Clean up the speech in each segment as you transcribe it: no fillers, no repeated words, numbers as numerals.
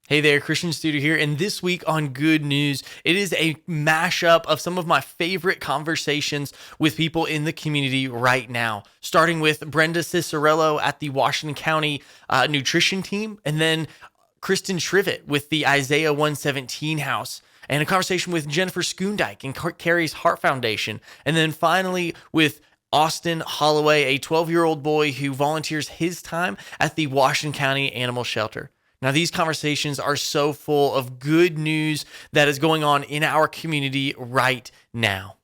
Hey there, Christian Studio here, and this week on Good News, it is a mashup of some of my favorite conversations with people in the community right now, starting with Brenda Cicerello at the Washington County nutrition team, and then Kristen Trivett with the Isaiah 117 house, and a conversation with Jennifer Schoondyke and Kari's Heart Foundation, and then finally with Austin Holloway, a 12-year-old boy who volunteers his time at the Washington County Animal Shelter. Now, these conversations are so full of good news that is going on in our community right now.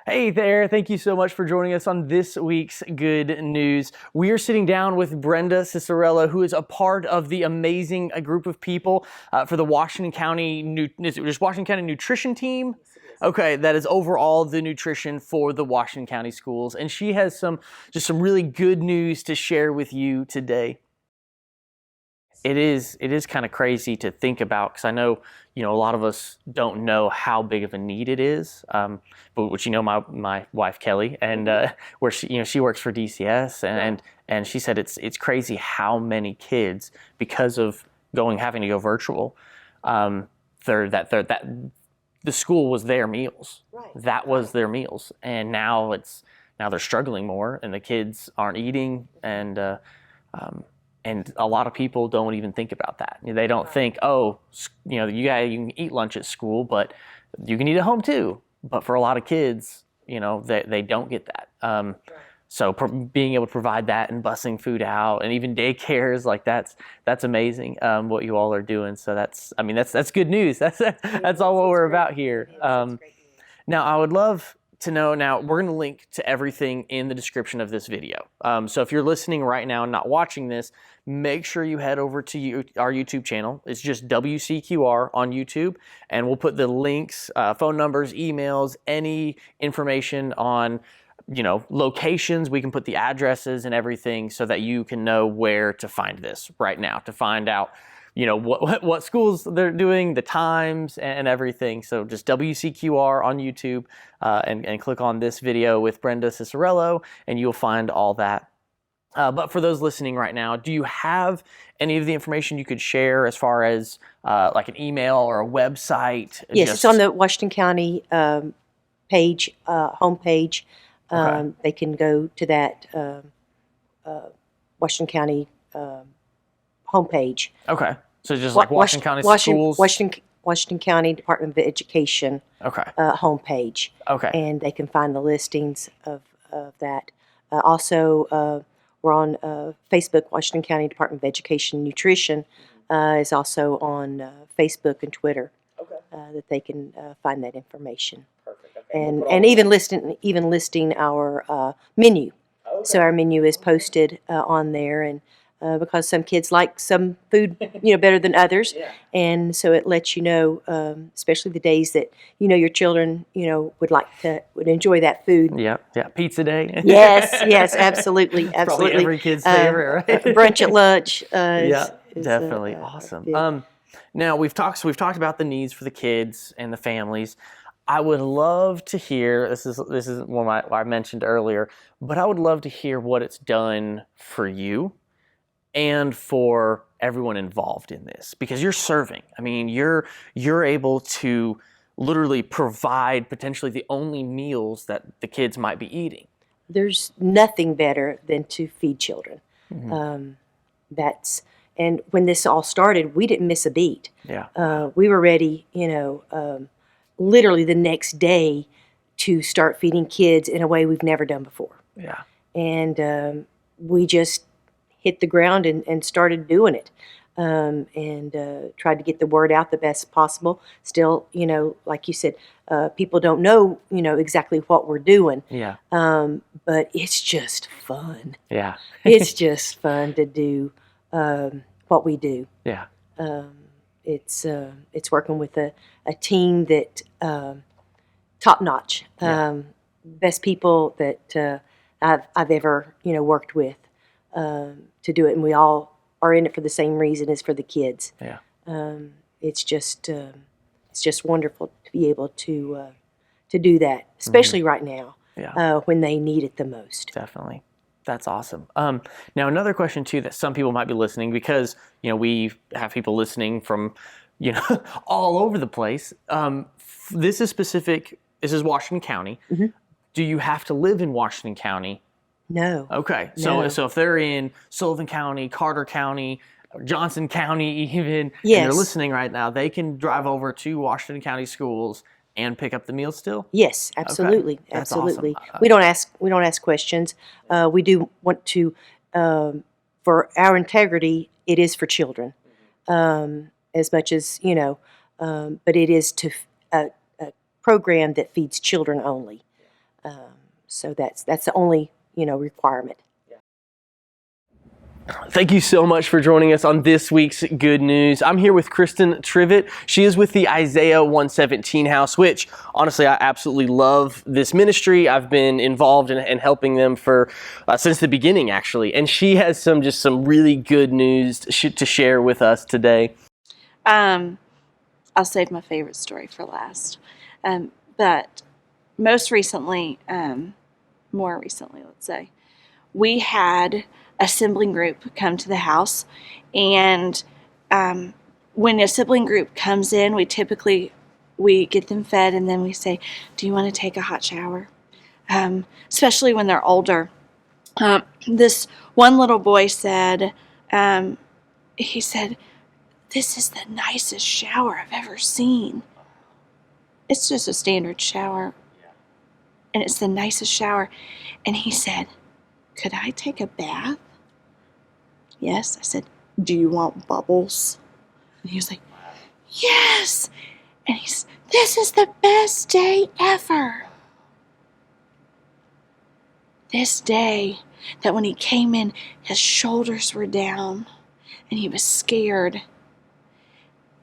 Hey there, thank you so much for joining us on this week's Good News. We are sitting down with Brenda Cicerello, who is a part of the amazing group of people for the Washington County, Washington County Nutrition Team? Okay, that is overall the nutrition for the Washington County schools. And she has some really good news to share with you today. It is kind of crazy to think about, because I know, a lot of us don't know how big of a need it is. But which, my wife Kelly, and where she works for DCS, and she said it's crazy how many kids, because of having to go virtual, that the school was their meals. Right. That was their meals, and now they're struggling more, and the kids aren't eating, and a lot of people don't even think about that. They don't think, you can eat lunch at school, but you can eat at home too. But for a lot of kids, they don't get that. So being able to provide that and busing food out, and even daycares, that's amazing what you all are doing. So that's good news. That's all what we're about here. Now I would love to know. Now we're going to link to everything in the description of this video. So if you're listening right now and not watching this, make sure you head over to our YouTube channel. It's just WCQR on YouTube, and we'll put the links, phone numbers, emails, any information on locations. We can put the addresses and everything so that you can know where to find this right now, to find out what schools they're doing, the times, and everything. So just WCQR on YouTube, and click on this video with Brenda Cicerello, and you'll find all that. But for those listening right now, do you have any of the information you could share as far as like an email or a website? Yes, it's on the Washington County page, homepage. Okay. They can go to that Washington County homepage. Okay. So just like Washington County schools? Washington County Department of Education homepage. Okay. And they can find the listings of that. Also, we're on Facebook. Washington County Department of Education Nutrition is also on Facebook and Twitter. Okay. That they can find that information. Perfect. Okay. And even listing our menu. Okay. So our menu is posted on there, and because some kids like some food, better than others, yeah. And so it lets you know, especially the days that your children, would enjoy that food. Yeah, pizza day. Yes, absolutely. Probably every kid's favorite, right? Brunch at lunch. Definitely awesome. Now we've talked about the needs for the kids and the families. I would love to hear, this is one I mentioned earlier, but I would love to hear what it's done for you and for everyone involved in this, because you're serving. I mean, you're able to literally provide potentially the only meals that the kids might be eating. There's nothing better than to feed children. Mm-hmm. And when this all started, we didn't miss a beat. Yeah. We were ready, literally the next day to start feeding kids in a way we've never done before. Yeah. And we just hit the ground and started doing it, and tried to get the word out the best possible. Still, like you said, people don't know, exactly what we're doing. Yeah. But it's just fun. Yeah. It's just fun to do what we do. Yeah. It's working with a team that top notch, best people that I've ever worked with. To do it, and we all are in it for the same reason as for the kids. Yeah. It's just wonderful to be able to do that, especially right now, when they need it the most. Definitely. That's awesome. Now another question too that some people might be listening, because we have people listening from all over the place. This is specific. This is Washington County. Mm-hmm. Do you have to live in Washington County? No. Okay. No. So if they're in Sullivan County, Carter County, or Johnson County even, Yes. and they're listening right now, they can drive over to Washington County schools and pick up the meal still? Yes, absolutely. Okay. That's Absolutely. awesome. We don't ask questions. We do want to, for our integrity, it is for children, as much as but it is to a program that feeds children only. So that's the only requirement. Thank you so much for joining us on this week's Good News. I'm here with Kristen Trivett. She is with the Isaiah 117 House, which honestly I absolutely love this ministry. I've been involved in helping them for since the beginning, actually. And she has some really good news to share with us today. I'll save my favorite story for last. But more recently, let's say, we had a sibling group come to the house, and when a sibling group comes in, we get them fed, and then we say, do you want to take a hot shower? Especially when they're older. This one little boy said, he said, this is the nicest shower I've ever seen. It's just a standard shower, and it's the nicest shower. And he said, could I take a bath? Yes. I said, do you want bubbles? And he was like, yes. And this is the best day ever. This day that when he came in, his shoulders were down and he was scared.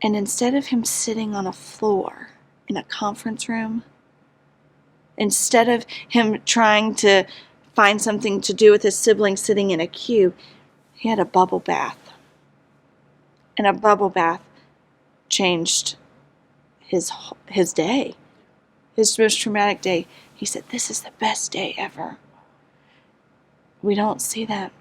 And instead of him sitting on a floor in a conference room, instead of him trying to find something to do with his siblings sitting in a queue, he had a bubble bath. And a bubble bath changed his day, his most traumatic day. He said, this is the best day ever. We don't see that.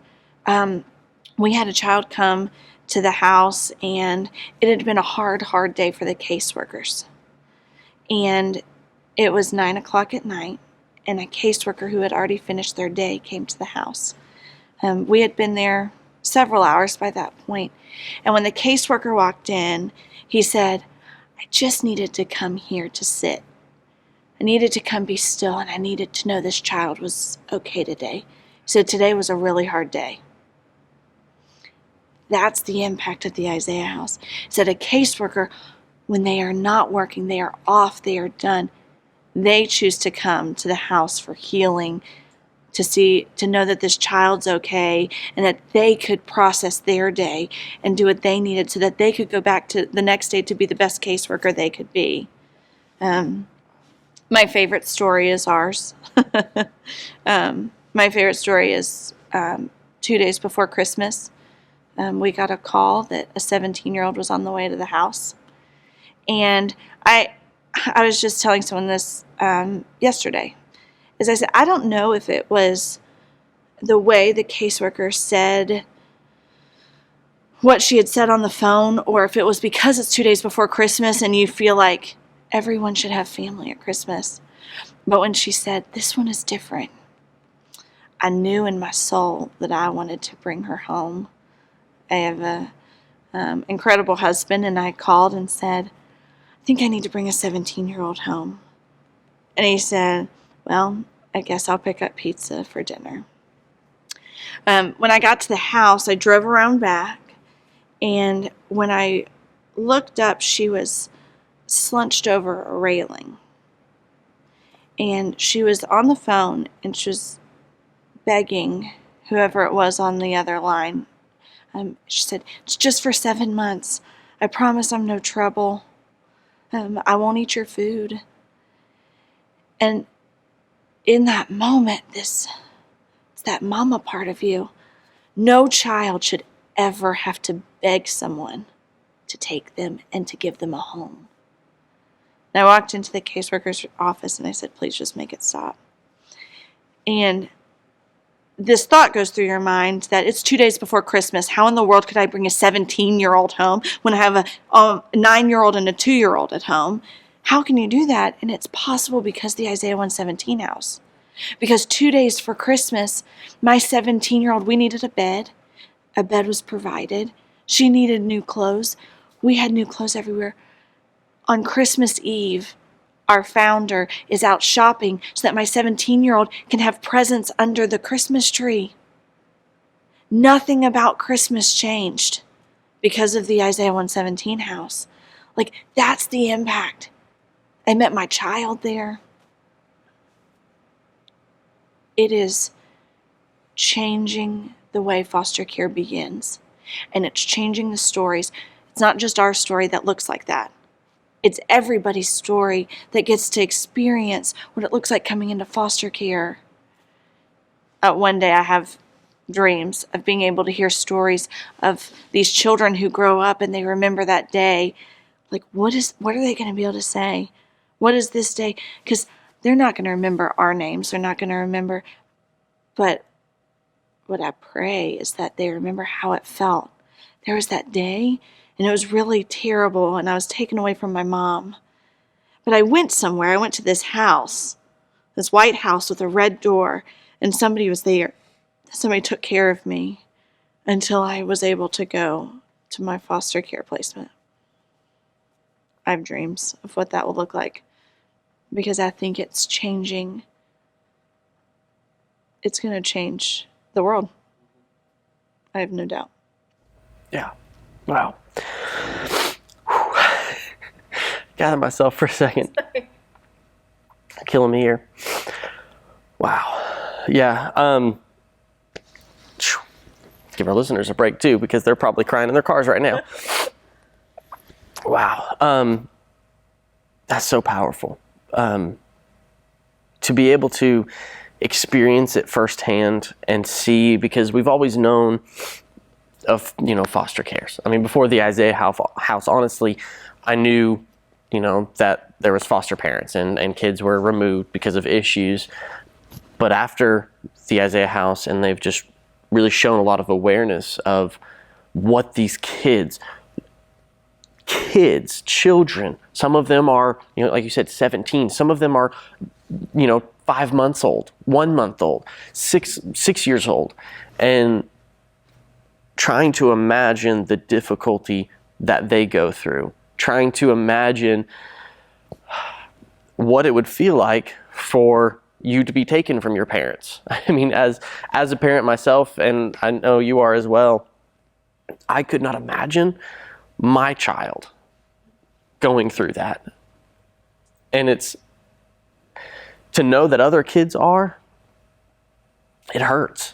We had a child come to the house, and it had been a hard day for the caseworkers. And it was 9 o'clock at night, and a caseworker who had already finished their day came to the house. We had been there several hours by that point. And when the caseworker walked in, he said, I just needed to come here to sit. I needed to come be still, and I needed to know this child was okay today. He said today was a really hard day. That's the impact of the Isaiah House. He said a caseworker, when they are not working, they are off, they are done, they choose to come to the house for healing, to know that this child's okay, and that they could process their day and do what they needed so that they could go back to the next day to be the best caseworker they could be. My favorite story is ours. My favorite story is 2 days before Christmas. We got a call that a 17-year-old was on the way to the house. And I was just telling someone this yesterday. As I said, I don't know if it was the way the caseworker said what she had said on the phone, or if it was because it's 2 days before Christmas and you feel like everyone should have family at Christmas. But when she said, this one is different, I knew in my soul that I wanted to bring her home. I have an incredible husband, and I called and said, I think I need to bring a 17-year-old home. And he said, well, I guess I'll pick up pizza for dinner. When I got to the house, I drove around back, and when I looked up, she was slunched over a railing. And she was on the phone, and she was begging whoever it was on the other line. She said, it's just for 7 months. I promise I'm no trouble. I won't eat your food. And in that moment, it's that mama part of you. No child should ever have to beg someone to take them and to give them a home. And I walked into the caseworker's office and I said, please just make it stop. And this thought goes through your mind that it's 2 days before Christmas. How in the world could I bring a 17-year-old home when I have a 9-year-old and a 2-year-old at home? How can you do that? And it's possible because the Isaiah 117 house. Because 2 days for Christmas, my 17-year-old, we needed a bed. A bed was provided. She needed new clothes. We had new clothes everywhere. On Christmas Eve, our founder is out shopping so that my 17-year-old can have presents under the Christmas tree. Nothing about Christmas changed because of the Isaiah 117 house. Like, that's the impact. I met my child there. It is changing the way foster care begins. And it's changing the stories. It's not just our story that looks like that. It's everybody's story that gets to experience what it looks like coming into foster care. One day I have dreams of being able to hear stories of these children who grow up and they remember that day. Like, what are they going to be able to say? What is this day? Because they're not going to remember our names. They're not going to remember. But what I pray is that they remember how it felt. There was that day, and it was really terrible, and I was taken away from my mom. But I went somewhere. I went to this house, this white house with a red door, and somebody was there. Somebody took care of me until I was able to go to my foster care placement. I have dreams of what that will look like because I think it's changing. It's going to change the world. I have no doubt. Yeah. Wow. Gather myself for a second. Killing me here. Wow. Yeah. Give our listeners a break too, because they're probably crying in their cars right now. Wow. That's so powerful. To be able to experience it firsthand and see, because we've always known of, foster cares. I mean, before the Isaiah house, honestly, I knew, that there was foster parents and kids were removed because of issues. But after the Isaiah house, and they've just really shown a lot of awareness of what these children, some of them are, like you said, 17. Some of them are, 5 months old, 1 month old, 6 years old. And trying to imagine the difficulty that they go through, trying to imagine what it would feel like for you to be taken from your parents. I mean, as a parent myself, and I know you are as well, I could not imagine my child going through that. And it's to know that other kids are, it hurts.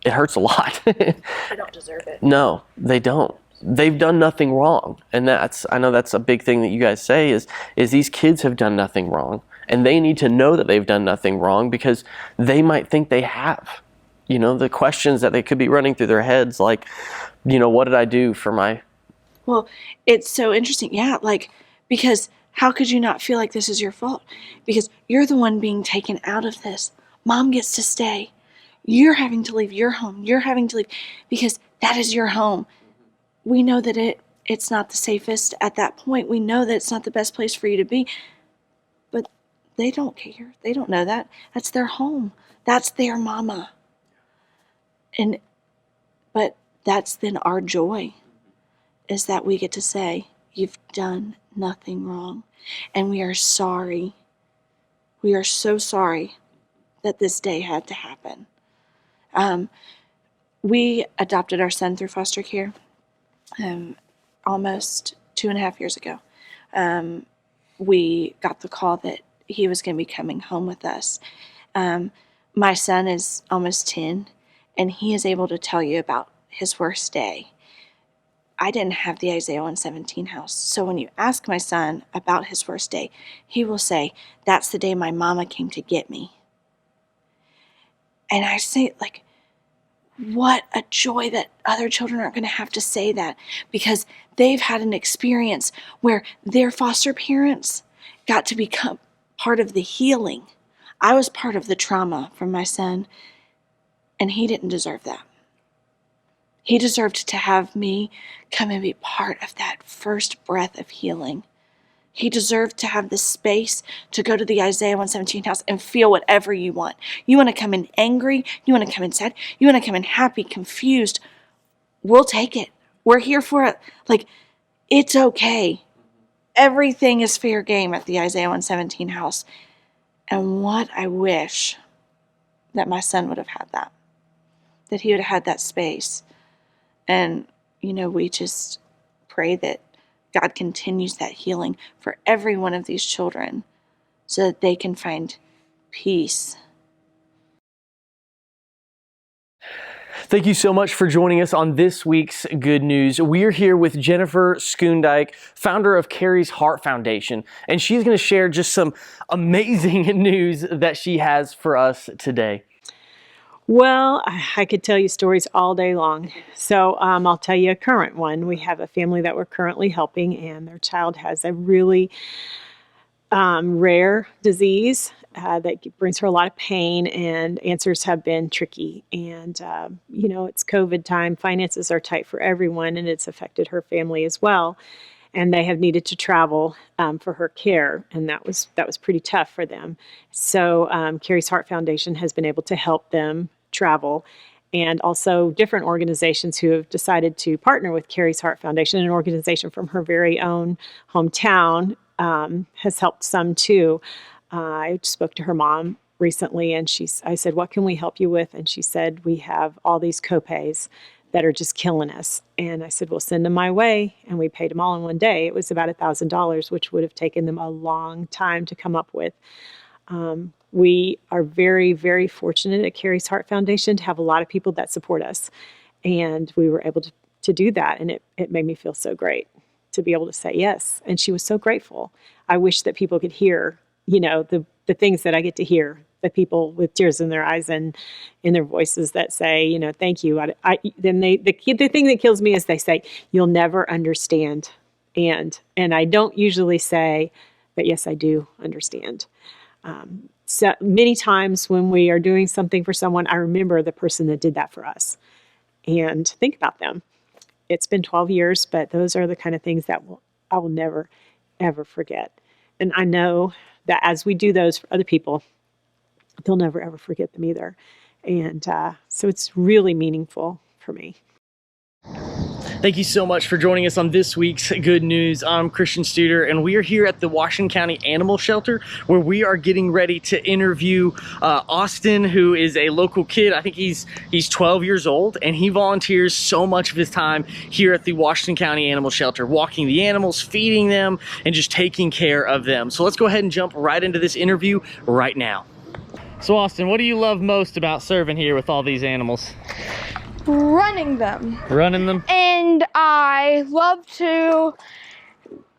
It hurts a lot. They don't deserve it. No, they don't. They've done nothing wrong. And I know that's a big thing that you guys say is these kids have done nothing wrong. And they need to know that they've done nothing wrong, because they might think they have. The questions that they could be running through their heads, like, what did I do for my... Well, it's so interesting. Yeah, because how could you not feel like this is your fault? Because you're the one being taken out of this. Mom gets to stay. You're having to leave your home. You're having to leave because that is your home. We know that it's not the safest at that point. We know that it's not the best place for you to be. But they don't care. They don't know that. That's their home. That's their mama. But that's then our joy, is that we get to say, you've done nothing wrong. And we are sorry. We are so sorry that this day had to happen. We adopted our son through foster care almost 2.5 years ago. We got the call that he was going to be coming home with us. My son is almost 10, and he is able to tell you about his worst day. I didn't have the Isaiah 117 house. So when you ask my son about his worst day, he will say, that's the day my mama came to get me. And I say, what a joy that other children aren't going to have to say that, because they've had an experience where their foster parents got to become part of the healing. I was part of the trauma from my son. And he didn't deserve that. He deserved to have me come and be part of that first breath of healing. He deserved to have the space to go to the Isaiah 117 house and feel whatever you want. You want to come in angry, you want to come in sad, you want to come in happy, confused. We'll take it. We're here for it. Like, it's okay. Everything is fair game at the Isaiah 117 house. And what I wish that my son would have had that he would have had that space. And, we just pray that God continues that healing for every one of these children so that they can find peace. Thank you so much for joining us on this week's Good News. We're here with Jennifer Schoondyke, founder of Kari's Heart Foundation, and she's going to share just some amazing news that she has for us today. Well, I could tell you stories all day long. So I'll tell you a current one. We have a family that we're currently helping, and their child has a really rare disease that brings her a lot of pain, and answers have been tricky. And, it's COVID time. Finances are tight for everyone, and it's affected her family as well. And they have needed to travel for her care, and that was pretty tough for them. So Kari's Heart Foundation has been able to help them travel, and also different organizations who have decided to partner with Kari's Heart Foundation, an organization from her very own hometown, has helped some too. I spoke to her mom recently, and I said, "What can we help you with?" And she said, "We have all these copays that are just killing us." And I said, "Well, send them my way." And we paid them all in one day. It was about $1,000, which would have taken them a long time to come up with. We are very, very fortunate at Kari's Heart Foundation to have a lot of people that support us. And we were able to do that. And it made me feel so great to be able to say yes. And she was so grateful. I wish that people could hear, the things that I get to hear, the people with tears in their eyes and in their voices that say, "Thank you." Then the thing that kills me is they say, "You'll never understand." And I don't usually say, but yes, I do understand. So many times when we are doing something for someone, I remember the person that did that for us and think about them. It's been 12 years, but those are the kind of things that I will never, ever forget. And I know that as we do those for other people, they'll never, ever forget them either. And so it's really meaningful for me. Thank you so much for joining us on this week's Good News. I'm Kristen Trivett, and we are here at the Washington County Animal Shelter, where we are getting ready to interview Austin, who is a local kid. I think he's 12 years old, and he volunteers so much of his time here at the Washington County Animal Shelter, walking the animals, feeding them, and just taking care of them. So let's go ahead and jump right into this interview right now. So Austin, what do you love most about serving here with all these animals? Running them. Running them? And I love to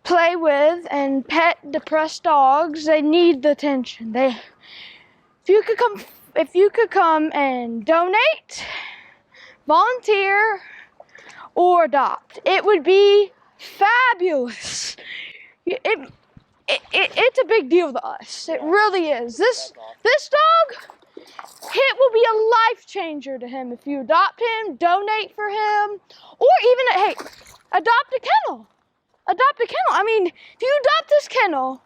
play with and pet depressed dogs. They need the attention. If you could come and donate, volunteer, or adopt, it would be fabulous. It's a big deal to us. It really is. This dog, it will be a life changer to him if you adopt him, donate for him, or even, adopt a kennel. Adopt a kennel. I mean, if you adopt this kennel,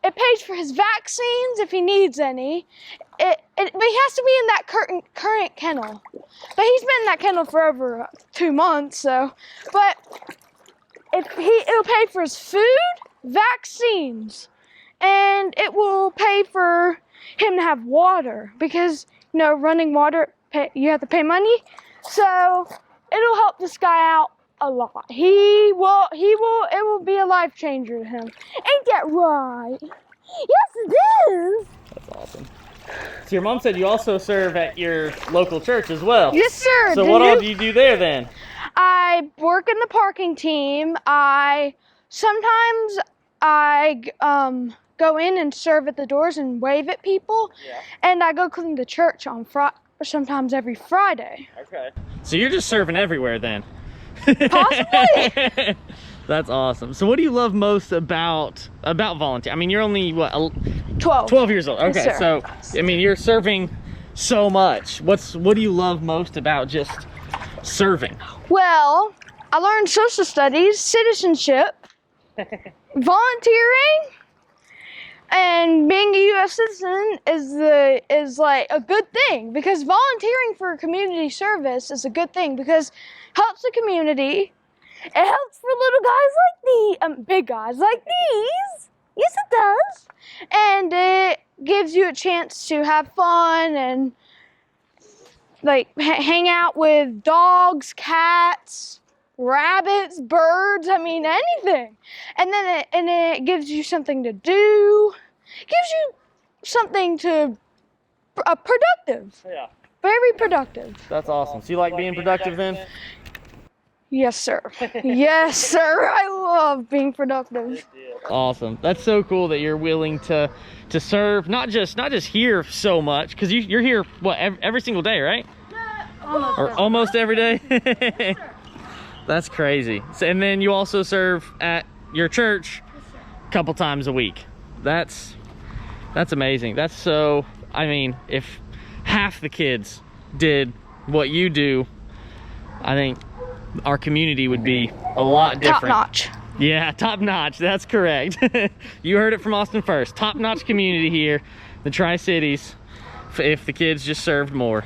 it pays for his vaccines if he needs any. But he has to be in that current kennel. But he's been in that kennel for over 2 months, so. But it'll pay for his food, vaccines, and it will pay for him to have water, because running water, you have to pay money. So it'll help this guy out a lot. It will be a life changer to him. Ain't that right? Yes, it is. That's awesome. So your mom said you also serve at your local church as well. Yes, sir. So what all do you do there then? I work in the parking team. Sometimes I go in and serve at the doors and wave at people. Yeah. And I go clean the church on sometimes every Friday. Okay. So you're just serving everywhere then? Possibly. That's awesome. So what do you love most about volunteer? I mean, you're only, what, 12. 12 years old. Okay, Yes, so, I mean, you're serving so much. What do you love most about just serving? Well, I learned social studies, citizenship, volunteering, and being a U.S. citizen is like a good thing, because volunteering for community service is a good thing because it helps the community. It helps for little guys like big guys like these. Yes, it does. And it gives you a chance to have fun and like hang out with dogs, cats, rabbits, birds, I mean anything. And then it gives you something to do. It gives you something to productive. Yeah. Very productive. That's awesome. So you like being productive then? Yes, sir. Yes, sir. I love being productive. Awesome. That's so cool that you're willing to serve, not just here so much, because you're here what every single day, right? Almost every day. That's crazy. So, and then you also serve at your church a couple times a week. That's amazing. That's so, I mean, if half the kids did what you do, I think our community would be a lot different. Top notch. Yeah, top notch. That's correct. You heard it from Austin first. Top notch community here, the Tri-Cities, if the kids just served more.